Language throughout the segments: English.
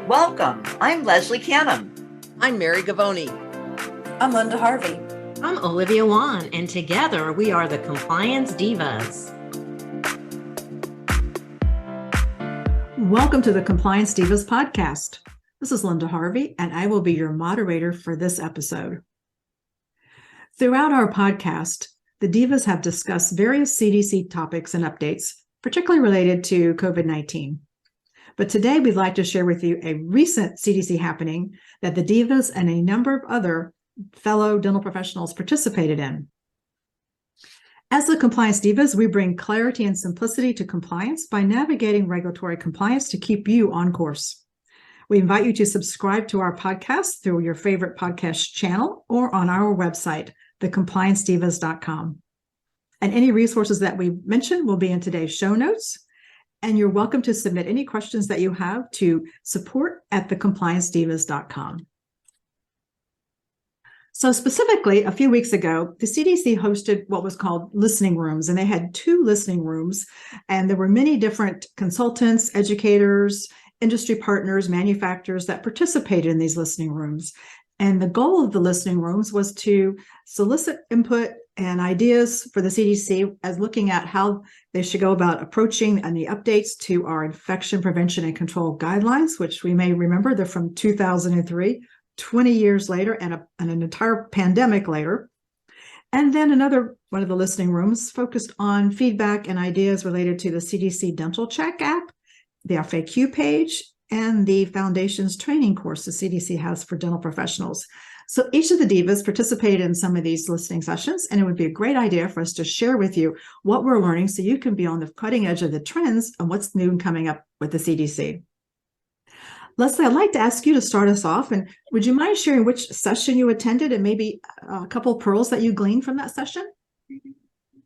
Welcome. I'm Leslie Canham. I'm Mary Gavoni. I'm Linda Harvey. I'm Olivia Wan, and together we are the Compliance Divas. Welcome to the Compliance Divas podcast. This is Linda Harvey, and I will be your moderator for this episode. Throughout our podcast, the Divas have discussed various CDC topics and updates, particularly related to COVID-19. But today we'd like to share with you a recent CDC happening that the Divas and a number of other fellow dental professionals participated in. As the Compliance Divas, we bring clarity and simplicity to compliance by navigating regulatory compliance to keep you on course. We invite you to subscribe to our podcast through your favorite podcast channel or on our website, thecompliancedivas.com. And any resources that we mention will be in today's show notes. And you're welcome to submit any questions that you have to support@thecompliancedivas.com. So specifically, a few weeks ago, the CDC hosted what was called listening rooms, and they had 2 listening rooms, and there were many different consultants, educators, industry partners, manufacturers that participated in these listening rooms. And the goal of the listening rooms was to solicit input and ideas for the CDC as looking at how they should go about approaching any updates to our infection prevention and control guidelines, which we may remember they're from 2003. 20 years later and an entire pandemic later. And then another one of the listening rooms focused on feedback and ideas related to the CDC Dental Check app, the FAQ page, and the Foundation's training course the CDC has for dental professionals. So each of the Divas participated in some of these listening sessions, and it would be a great idea for us to share with you what we're learning so you can be on the cutting edge of the trends and what's new and coming up with the CDC. Leslie, I'd like to ask you to start us off, and would you mind sharing which session you attended and maybe a couple of pearls that you gleaned from that session?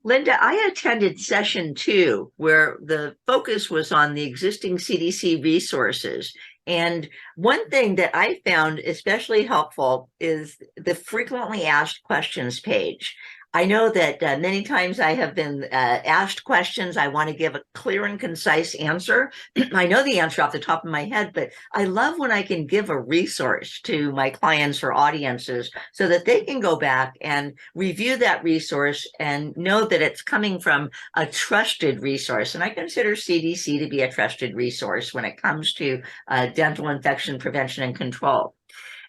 Linda, I attended session 2, where the focus was on the existing CDC resources. And one thing that I found especially helpful is the frequently asked questions page. I know that many times I have been asked questions. I want to give a clear and concise answer. I know the answer off the top of my head, but I love when I can give a resource to my clients or audiences so that they can go back and review that resource and know that it's coming from a trusted resource. And I consider CDC to be a trusted resource when it comes to dental infection prevention and control.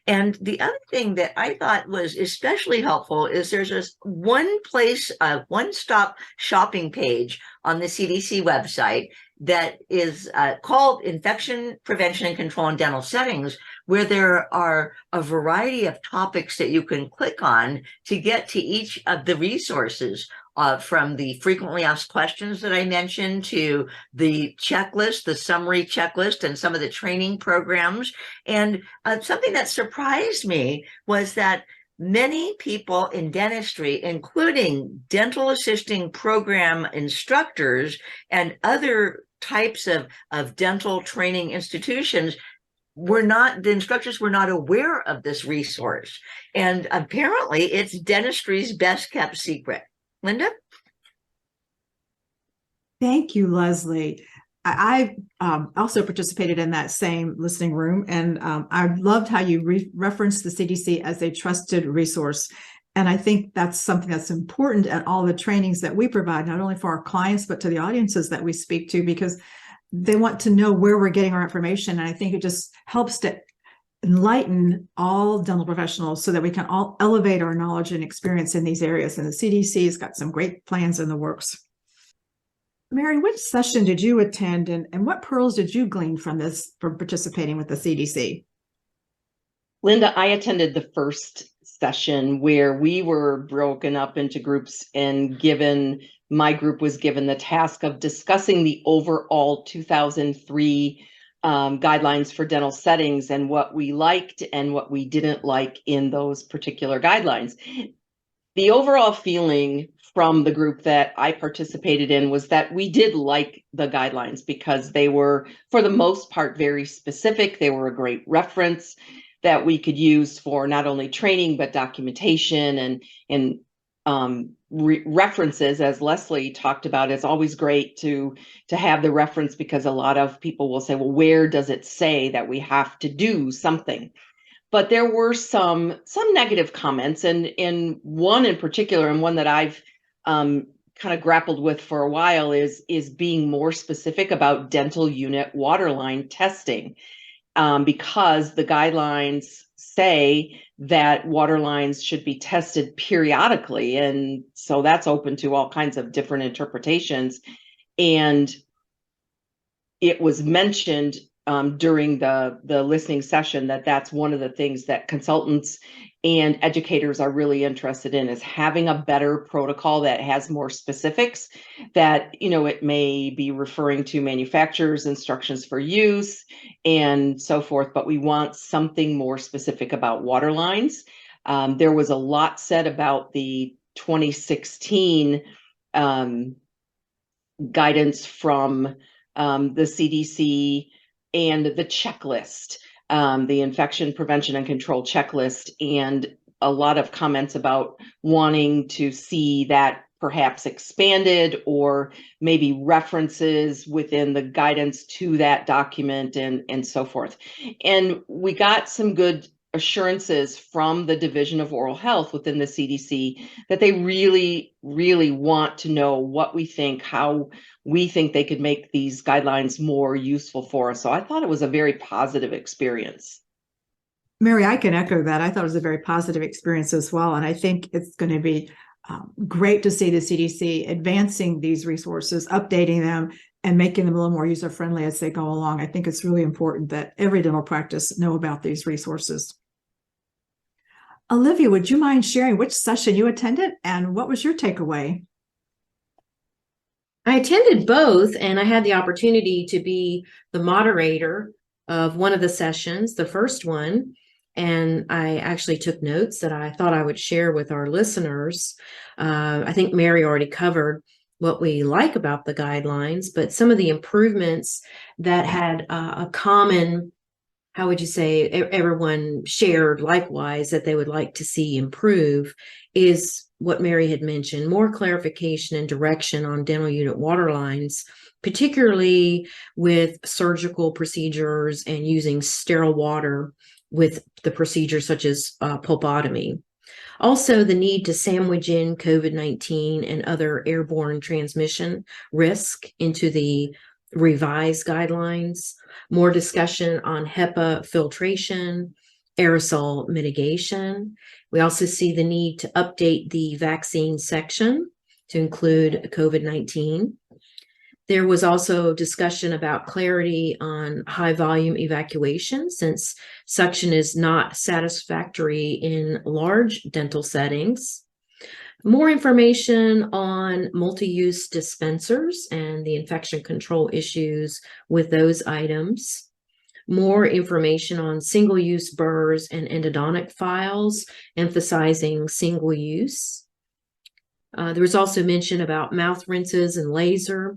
And the other thing that I thought was especially helpful is there's this one place, a one-stop shopping page on the CDC website that is called Infection Prevention and Control in Dental Settings, where there are a variety of topics that you can click on to get to each of the resources. From the frequently asked questions that I mentioned to the checklist, the summary checklist, and some of the training programs. And something that surprised me was that many people in dentistry, including dental assisting program instructors and other types of dental training institutions, the instructors were not aware of this resource. And apparently it's dentistry's best kept secret. Linda? Thank you, Leslie. I also participated in that same listening room, and I loved how you referenced the CDC as a trusted resource. And I think that's something that's important at all the trainings that we provide, not only for our clients, but to the audiences that we speak to, because they want to know where we're getting our information. And I think it just helps to enlighten all dental professionals so that we can all elevate our knowledge and experience in these areas. And the CDC has got some great plans in the works. Mary, which session did you attend, and what pearls did you glean from participating with the CDC? Linda, I attended the first session where we were broken up into groups and my group was given the task of discussing the overall 2003 guidelines for dental settings and what we liked and what we didn't like in those particular guidelines. The overall feeling from the group that I participated in was that we did like the guidelines because they were, for the most part, very specific. They were a great reference that we could use for not only training, but documentation and references, as Leslie talked about. It's always great to have the reference, because a lot of people will say, well, where does it say that we have to do something? But there were some negative comments, and one in particular, and one that I've kind of grappled with for a while, is being more specific about dental unit waterline testing, because the guidelines say that water lines should be tested periodically. And so that's open to all kinds of different interpretations. And it was mentioned during the listening session that that's one of the things that consultants and educators are really interested in, is having a better protocol that has more specifics, that, it may be referring to manufacturer's instructions for use and so forth, but we want something more specific about water lines. There was a lot said about the 2016 guidance from the CDC and the checklist, the infection prevention and control checklist, and a lot of comments about wanting to see that perhaps expanded, or maybe references within the guidance to that document, and so forth. And we got some good assurances from the Division of Oral Health within the CDC that they really, really want to know what we think, how we think they could make these guidelines more useful for us. So I thought it was a very positive experience. Mary, I can echo that. I thought it was a very positive experience as well. And I think it's going to be great to see the CDC advancing these resources, updating them, and making them a little more user-friendly as they go along. I think it's really important that every dental practice know about these resources. Olivia, would you mind sharing which session you attended and what was your takeaway? I attended both, and I had the opportunity to be the moderator of one of the sessions, the first one, and I actually took notes that I thought I would share with our listeners. I think Mary already covered what we like about the guidelines, but some of the improvements that had a common, how would you say, everyone shared likewise that they would like to see improve, is what Mary had mentioned: more clarification and direction on dental unit water lines, particularly with surgical procedures and using sterile water with the procedures such as pulpotomy. Also, the need to sandwich in COVID-19 and other airborne transmission risk into the revised guidelines, more discussion on HEPA filtration, aerosol mitigation. We also see the need to update the vaccine section to include COVID-19. There was also discussion about clarity on high volume evacuation, since suction is not satisfactory in large dental settings. More information on multi-use dispensers and the infection control issues with those items. More information on single-use burrs and endodontic files, emphasizing single use. There was also mention about mouth rinses and laser.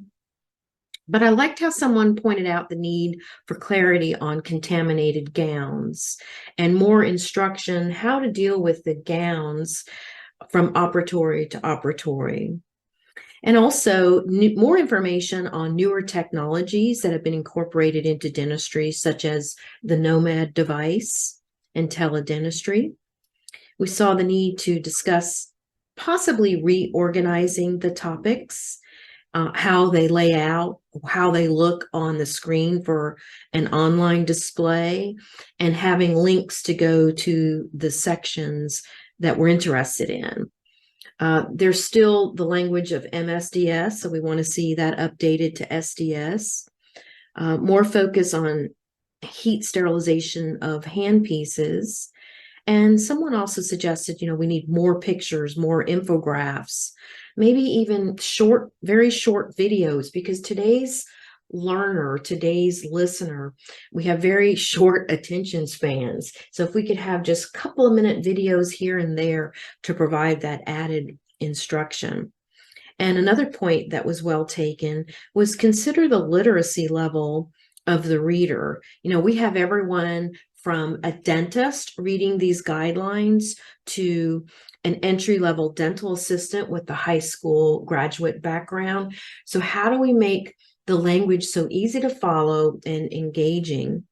But I liked how someone pointed out the need for clarity on contaminated gowns and more instruction how to deal with the gowns from operatory to operatory. And also more information on newer technologies that have been incorporated into dentistry, such as the Nomad device and teledentistry. We saw the need to discuss possibly reorganizing the topics, how they lay out, how they look on the screen for an online display, and having links to go to the sections that we're interested in. There's still the language of MSDS, so we want to see that updated to SDS. More focus on heat sterilization of handpieces. And someone also suggested, we need more pictures, more infographics, maybe even short, very short videos, because today's learner, today's listener, we have very short attention spans. So if we could have just a couple of minute videos here and there to provide that added instruction. And another point that was well taken was consider the literacy level of the reader. We have everyone from a dentist reading these guidelines to an entry-level dental assistant with the high school graduate background. So how do we make the language so easy to follow and engaging?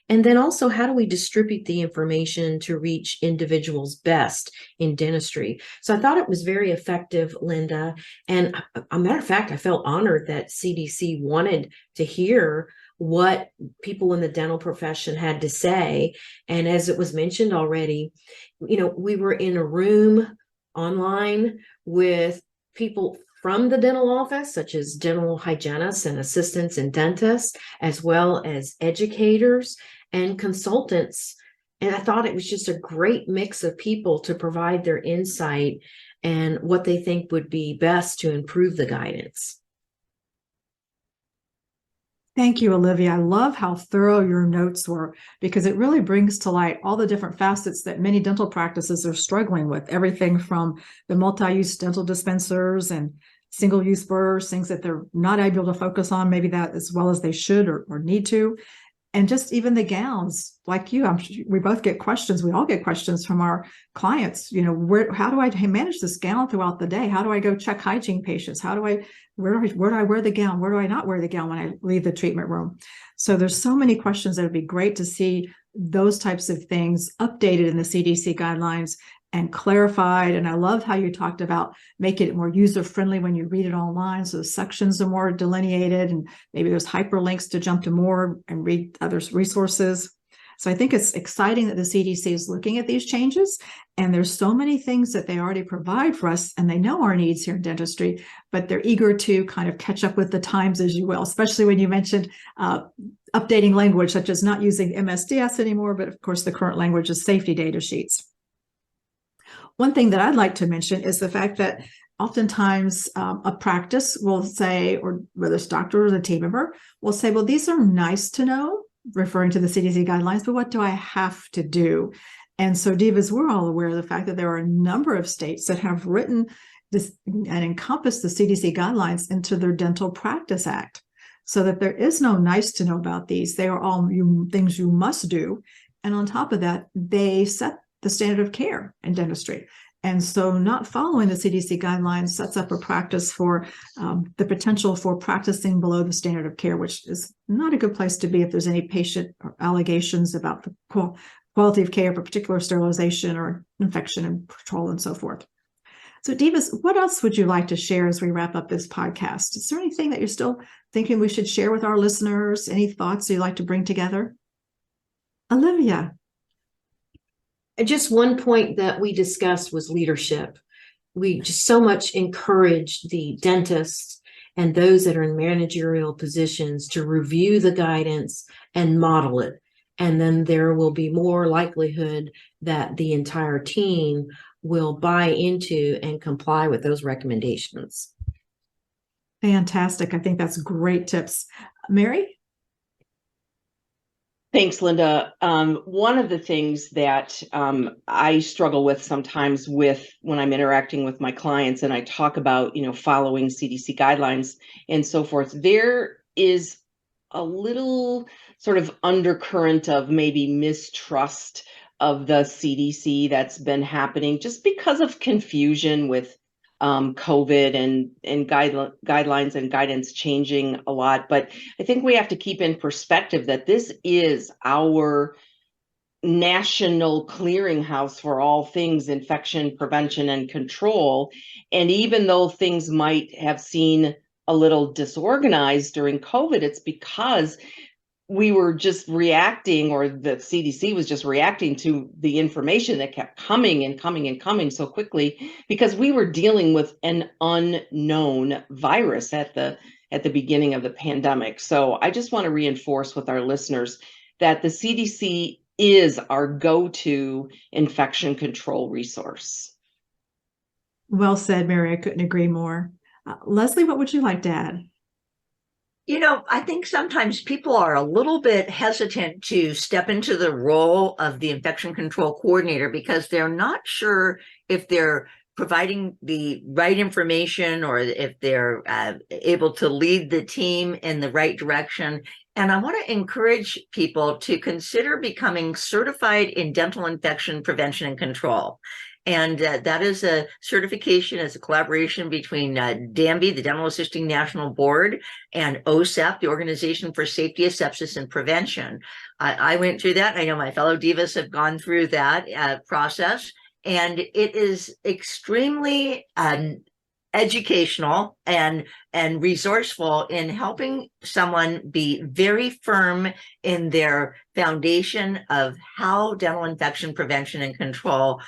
And then also, how do we distribute the information to reach individuals best in dentistry? So I thought it was very effective, Linda. And a matter of fact, I felt honored that CDC wanted to hear what people in the dental profession had to say. And as it was mentioned already, we were in a room online with people from the dental office, such as dental hygienists and assistants and dentists, as well as educators and consultants. And I thought it was just a great mix of people to provide their insight and what they think would be best to improve the guidance. Thank you, Olivia. I love how thorough your notes were, because it really brings to light all the different facets that many dental practices are struggling with. Everything from the multi-use dental dispensers and single-use burrs, things that they're not able to focus on maybe that as well as they should or need to. And just even the gowns, like you, I'm sure we both get questions. We all get questions from our clients. How do I manage this gown throughout the day? How do I go check hygiene patients? Where do I wear the gown? Where do I not wear the gown when I leave the treatment room? So there's so many questions that would be great to see those types of things updated in the CDC guidelines and clarified. And I love how you talked about making it more user-friendly when you read it online. So the sections are more delineated, and maybe there's hyperlinks to jump to more and read other resources. So I think it's exciting that the CDC is looking at these changes, and there's so many things that they already provide for us, and they know our needs here in dentistry, but they're eager to kind of catch up with the times, as you will, especially when you mentioned updating language, such as not using MSDS anymore, but of course the current language is safety data sheets. One thing that I'd like to mention is the fact that oftentimes a practice will say, or whether it's doctor or the team member, will say, well, these are nice to know, referring to the CDC guidelines, but what do I have to do? And so, Divas, we're all aware of the fact that there are a number of states that have written this and encompassed the CDC guidelines into their Dental Practice Act, so that there is no nice to know about these. They are all things you must do. And on top of that, they set the standard of care in dentistry. And so not following the CDC guidelines sets up a practice for the potential for practicing below the standard of care, which is not a good place to be if there's any patient or allegations about the quality of care for particular sterilization or infection and control and so forth. So Divas, what else would you like to share as we wrap up this podcast? Is there anything that you're still thinking we should share with our listeners? Any thoughts you'd like to bring together? Olivia. Just one point that we discussed was leadership. We just so much encourage the dentists and those that are in managerial positions to review the guidance and model it. And then there will be more likelihood that the entire team will buy into and comply with those recommendations. Fantastic. I think that's great tips. Mary? Thanks, Linda. One of the things that I struggle with sometimes when I'm interacting with my clients and I talk about, following CDC guidelines and so forth, there is a little sort of undercurrent of maybe mistrust of the CDC that's been happening just because of confusion with COVID and guidelines and guidance changing a lot. But I think we have to keep in perspective that this is our national clearinghouse for all things infection prevention and control. And even though things might have seemed a little disorganized during COVID, it's because we were just reacting, or the CDC was just reacting to the information that kept coming and coming and coming so quickly, because we were dealing with an unknown virus at the beginning of the pandemic. So I just want to reinforce with our listeners that the CDC is our go-to infection control resource. Well said, Mary. I couldn't agree more. Leslie, what would you like to add? I think sometimes people are a little bit hesitant to step into the role of the infection control coordinator because they're not sure if they're providing the right information or if they're able to lead the team in the right direction. And I want to encourage people to consider becoming certified in dental infection prevention and control. And that is a certification, as a collaboration between DAMBY, the Dental Assisting National Board, and OSAP, the Organization for Safety of Sepsis and Prevention. I went through that. I know my fellow divas have gone through that process, and it is extremely educational and resourceful in helping someone be very firm in their foundation of how dental infection prevention and control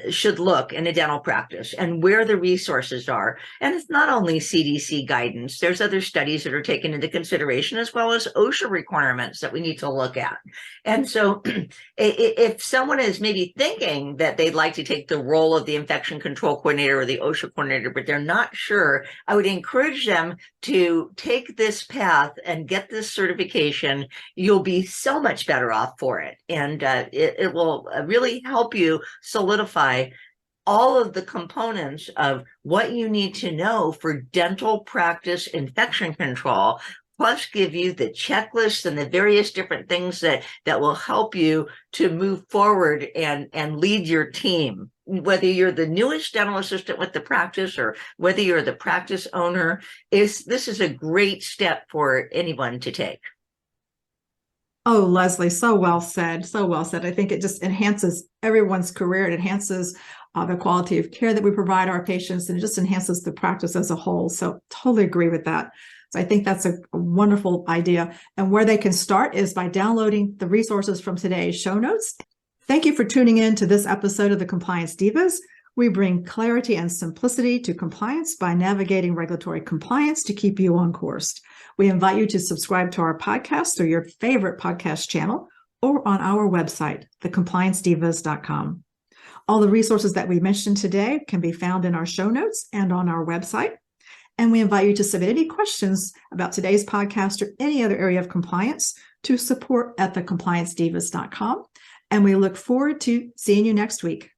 should look in a dental practice and where the resources are. And it's not only CDC guidance, there's other studies that are taken into consideration, as well as OSHA requirements that we need to look at. And so if someone is maybe thinking that they'd like to take the role of the infection control coordinator or the OSHA coordinator, but they're not sure, I would encourage them to take this path and get this certification. You'll be so much better off for it. And it will really help you solidify all of the components of what you need to know for dental practice infection control, plus give you the checklists and the various different things that will help you to move forward and lead your team. Whether you're the newest dental assistant with the practice or whether you're the practice owner, this is a great step for anyone to take. Oh, Leslie, so well said. So well said. I think it just enhances everyone's career. It enhances the quality of care that we provide our patients, and it just enhances the practice as a whole. So totally agree with that. So I think that's a wonderful idea. And where they can start is by downloading the resources from today's show notes. Thank you for tuning in to this episode of the Compliance Divas. We bring clarity and simplicity to compliance by navigating regulatory compliance to keep you on course. We invite you to subscribe to our podcast through your favorite podcast channel or on our website, thecompliancedivas.com. All the resources that we mentioned today can be found in our show notes and on our website. And we invite you to submit any questions about today's podcast or any other area of compliance to support@thecompliancedivas.com. And we look forward to seeing you next week.